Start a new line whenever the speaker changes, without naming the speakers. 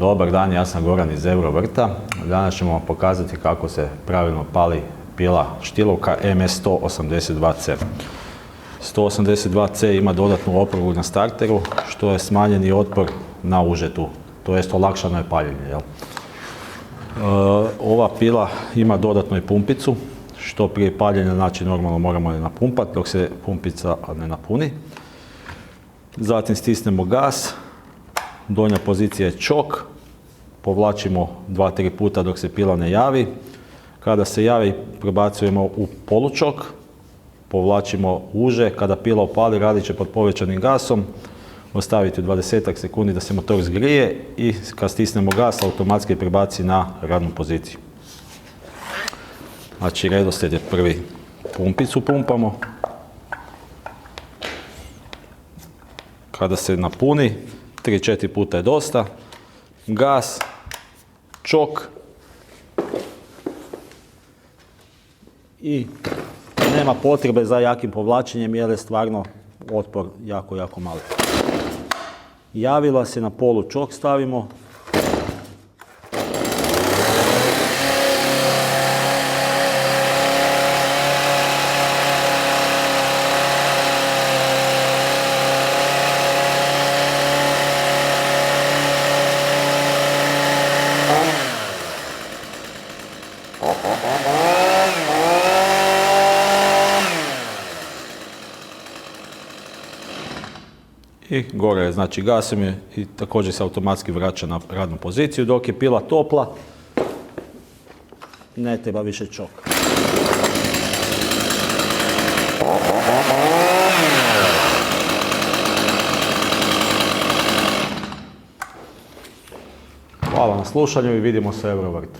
Dobar dan, ja sam Goran iz Eurovrta. Danas ćemo vam pokazati kako se pravilno pali pila Stihl-ovka MS182C. 182C ima dodatnu oprugu na starteru, što je smanjeni otpor na užetu, to jest olakšano je paljenje. Ova pila ima dodatnu i pumpicu, što prije paljenja znači normalno moramo je napumpati dok se pumpica ne napuni. Zatim stisnemo gas, donja pozicija je čok, povlačimo 2-3 puta dok se pila ne javi. Kada se javi prebacujemo u polučok, povlačimo uže, kada pila opali radit će pod povećanim gasom, ostaviti 20 sekundi da se motor zgrije i kad stisnemo gas automatski prebaci na radnu poziciju. Znači redoslijed je prvi pumpicu pumpamo. Kada se napuni, 3-4 puta je dosta. Gas, čok i nema potrebe za jakim povlačenjem jer je stvarno otpor jako mali. Javila se na polu čok stavimo. I gore je, znači gasim je i također se automatski vraća na radnu poziciju. Dok je pila topla, ne treba više čok. Hvala na slušanju i vidimo se u Eurovrtu.